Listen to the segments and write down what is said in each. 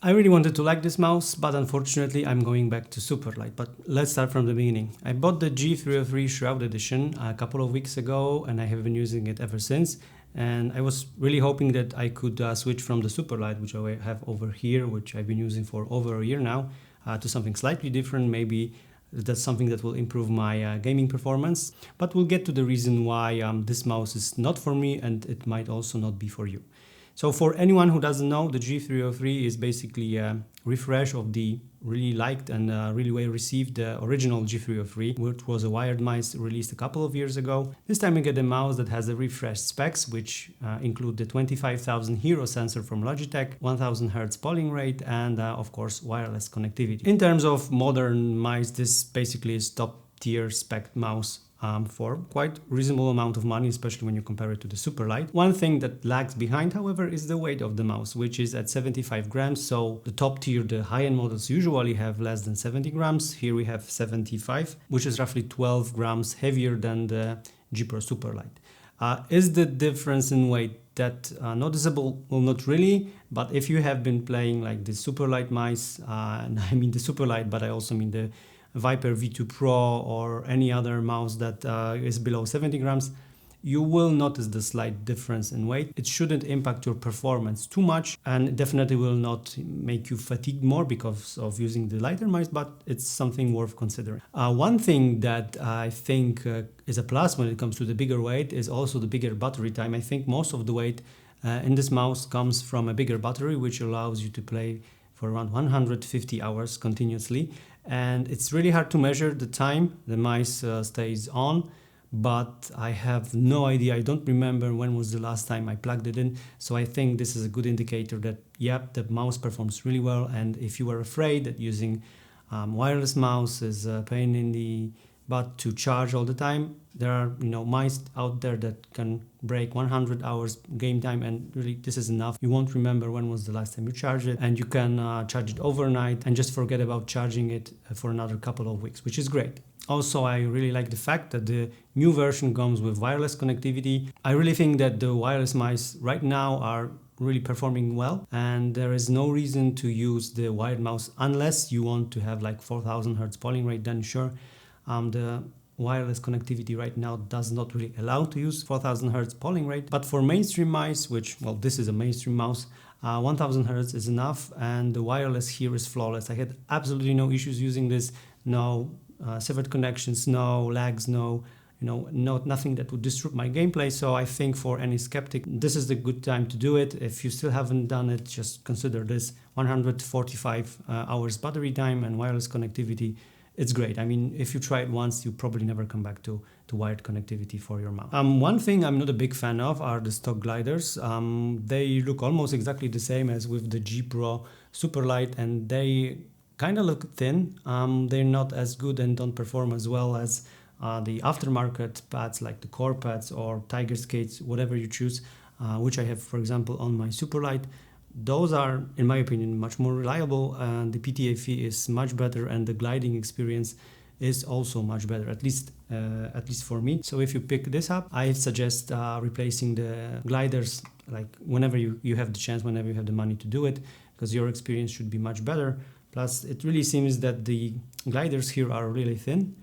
I really wanted to like this mouse, but unfortunately I'm going back to Superlight. But let's start from the beginning. I bought the G303 Shroud Edition a couple of weeks ago and I have been using it ever since. And I was really hoping that I could switch from the Superlight, which I have over here, which I've been using for over a year now, to something slightly different. Maybe that's something that will improve my gaming performance. But we'll get to the reason why this mouse is not for me, and it might also not be for you. So for anyone who doesn't know, the G303 is basically a refresh of the really liked and really well received original G303, which was a wired mouse released a couple of years ago. This time we get a mouse that has the refreshed specs, which include the 25,000 Hero sensor from Logitech, 1000 Hz polling rate, and of course wireless connectivity. In terms of modern mice, this basically is top tier spec mouse for quite reasonable amount of money, especially when you compare it to the Superlight. One thing that lags behind, however, is the weight of the mouse, which is at 75 grams. So the top tier, the high-end models usually have less than 70 grams. Here we have 75, which is roughly 12 grams heavier than the G Pro Superlight. Is the difference in weight that noticeable? Well, not really, but if you have been playing like the Superlight mice, and I mean the Superlight, but I also mean the Viper V2 Pro or any other mouse that is below 70 grams, you will notice the slight difference in weight. It shouldn't impact your performance too much, and it definitely will not make you fatigue more because of using the lighter mice, but it's something worth considering. One thing that I think is a plus when it comes to the bigger weight is also the bigger battery time. I think most of the weight in this mouse comes from a bigger battery, which allows you to play for around 150 hours continuously. And it's really hard to measure the time the mice stays on, but I have no idea. I don't remember when was the last time I plugged it in. So I think this is a good indicator that, yep, the mouse performs really well. And if you are afraid that using wireless mouse is a pain in the butt to charge all the time, there are mice out there that can break 100 hours game time, and really this is enough. You won't remember when was the last time you charged it, and you can charge it overnight and just forget about charging it for another couple of weeks, which is great. Also, I really like the fact that the new version comes with wireless connectivity. I really think that the wireless mice right now are really performing well, and there is no reason to use the wired mouse unless you want to have like 4000 Hz polling rate. Then sure, the wireless connectivity right now does not really allow to use 4000 Hz polling rate, but for mainstream mice, which, well, this is a mainstream mouse, 1000 Hz is enough, and the wireless here is flawless. I had absolutely no issues using this. No severed connections, no lags, nothing that would disrupt my gameplay. So I think for any skeptic, this is the good time to do it. If you still haven't done it, just consider this. 145 hours battery time and wireless connectivity. It's great. I mean, if you try it once, you probably never come back to wired connectivity for your mouse. One thing I'm not a big fan of are the stock gliders. They look almost exactly the same as with the G Pro Superlight, and they kind of look thin. They're not as good and don't perform as well as the aftermarket pads like the Core pads or Tiger Skates, whatever you choose, which I have, for example, on my Superlight. Those are, in my opinion, much more reliable, and the PTA fee is much better, and the gliding experience is also much better, at least for me. So if you pick this up, I suggest replacing the gliders like whenever you have the chance, whenever you have the money to do it, because your experience should be much better. Plus, it really seems that the gliders here are really thin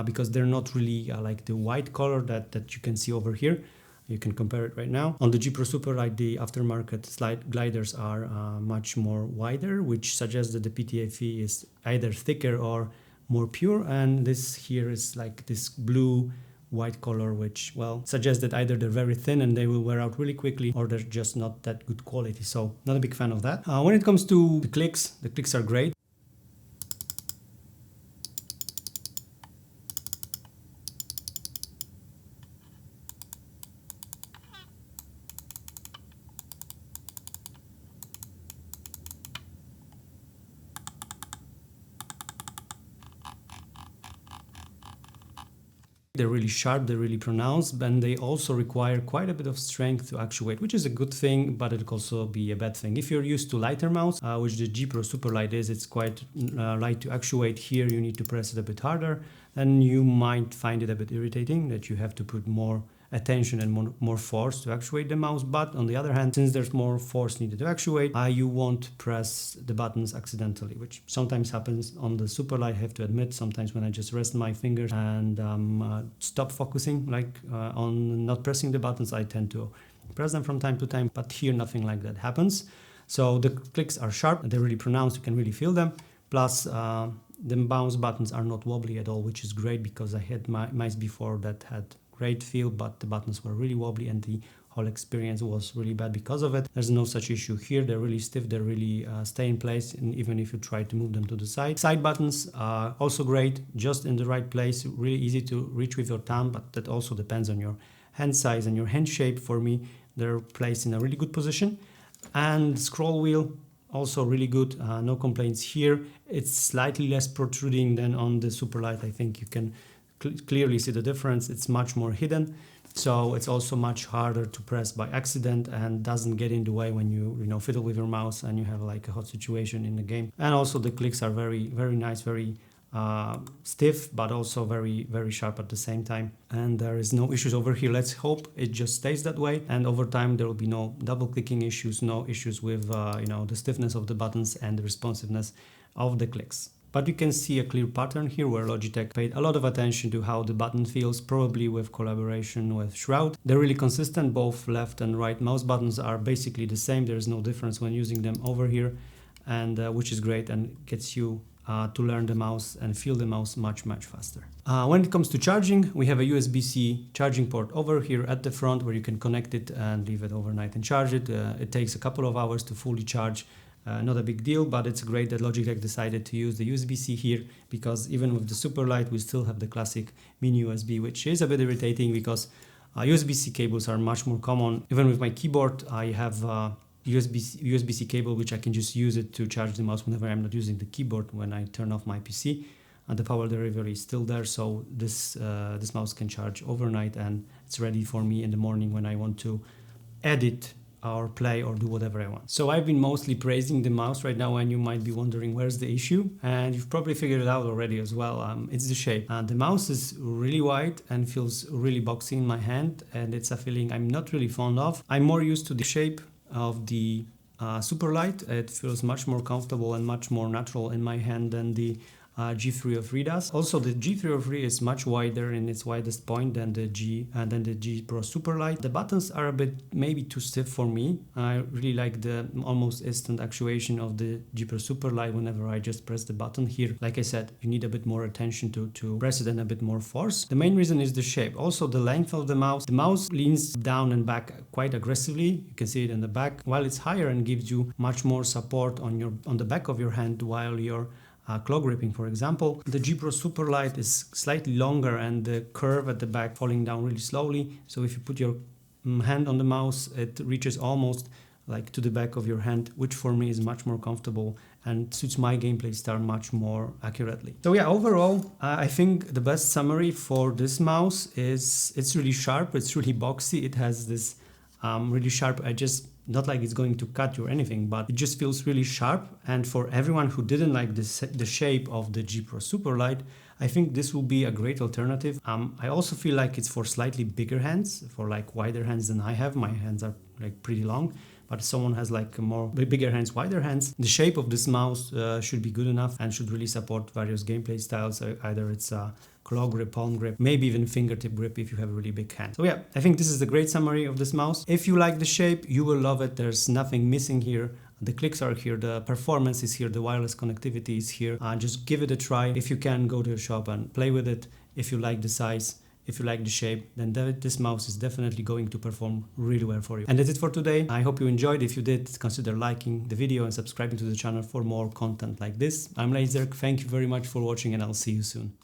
because they're not really like the white color that you can see over here. You can compare it right now. On the G Pro Superlight, the aftermarket slide gliders are much more wider, which suggests that the PTA fee is either thicker or more pure. And this here is like this blue white color, which, well, suggests that either they're very thin and they will wear out really quickly, or they're just not that good quality. So not a big fan of that. When it comes to the clicks are great. They're really sharp, they're really pronounced, and they also require quite a bit of strength to actuate, which is a good thing, but it could also be a bad thing. If you're used to lighter mouse, which the G Pro Superlight is, it's quite light to actuate. Here you need to press it a bit harder, and you might find it a bit irritating that you have to put more attention and more force to actuate the mouse. But on the other hand, since there's more force needed to actuate, you won't press the buttons accidentally, which sometimes happens on the Superlight. I have to admit, sometimes when I just rest my fingers and stop focusing on not pressing the buttons, I tend to press them from time to time, but here nothing like that happens. So the clicks are sharp, they're really pronounced, you can really feel them. Plus the mouse buttons are not wobbly at all, which is great because I had mice before that had great feel, but the buttons were really wobbly and the whole experience was really bad because of it. There's no such issue here. They're really stiff, they really stay in place, and even if you try to move them to the side. Side buttons are also great, just in the right place, really easy to reach with your thumb, but that also depends on your hand size and your hand shape. For me, they're placed in a really good position. And scroll wheel, also really good, no complaints here. It's slightly less protruding than on the Superlight. I think you can clearly see the difference. It's much more hidden, so it's also much harder to press by accident and doesn't get in the way when you fiddle with your mouse and you have like a hot situation in the game. And also the clicks are very, very nice, very stiff, but also very, very sharp at the same time. And there is no issues over here. Let's hope it just stays that way, and over time there will be no double clicking issues, no issues with the stiffness of the buttons and the responsiveness of the clicks. But you can see a clear pattern here where Logitech paid a lot of attention to how the button feels, probably with collaboration with Shroud. They're really consistent. Both left and right mouse buttons are basically the same. There's no difference when using them over here, and which is great and gets you to learn the mouse and feel the mouse much faster. When it comes to charging, we have a USB-C charging port over here at the front where you can connect it and leave it overnight and charge it. It takes a couple of hours to fully charge. Not a big deal, but it's great that Logitech decided to use the USB-C here, because even with the Superlight we still have the classic mini USB, which is a bit irritating because USB-C cables are much more common. Even with my keyboard, I have USB-C cable, which I can just use it to charge the mouse whenever I'm not using the keyboard. When I turn off my PC, the power delivery is still there, so this mouse can charge overnight and it's ready for me in the morning when I want to edit or play or do whatever I want. So I've been mostly praising the mouse right now, and you might be wondering where's the issue, and you've probably figured it out already as well. It's the shape. The mouse is really wide and feels really boxy in my hand, and it's a feeling I'm not really fond of. I'm more used to the shape of the Superlight. It feels much more comfortable and much more natural in my hand than the G303 does. Also, the G303 is much wider in its widest point than the G Pro Superlight. The buttons are a bit maybe too stiff for me. I really like the almost instant actuation of the G Pro Superlight whenever I just press the button here. Like I said, you need a bit more attention to press it and a bit more force. The main reason is the shape. Also, the length of the mouse. The mouse leans down and back quite aggressively. You can see it in the back, while it's higher and gives you much more support on the back of your hand while you're claw gripping, for example. The G Pro Superlight is slightly longer and the curve at the back falling down really slowly. So if you put your hand on the mouse, it reaches almost like to the back of your hand, which for me is much more comfortable and suits my gameplay style much more accurately. So yeah, overall, I think the best summary for this mouse is it's really sharp, it's really boxy, it has this really sharp edges. Not like it's going to cut you or anything, but it just feels really sharp. And for everyone who didn't like the shape of the G Pro Superlight, I think this will be a great alternative. I also feel like it's for slightly bigger hands, for like wider hands than I have. My hands are like pretty long, but if someone has like bigger hands, wider hands, the shape of this mouse should be good enough and should really support various gameplay styles. Either it's a claw grip, palm grip, maybe even fingertip grip if you have a really big hand. So yeah, I think this is the great summary of this mouse. If you like the shape, you will love it. There's nothing missing here. The clicks are here, the performance is here, the wireless connectivity is here. Just give it a try. If you can, go to a shop and play with it. If you like the size, if you like the shape, then this mouse is definitely going to perform really well for you. And that's it for today. I hope you enjoyed. If you did, consider liking the video and subscribing to the channel for more content like this. I'm Laser. Thank you very much for watching, and I'll see you soon.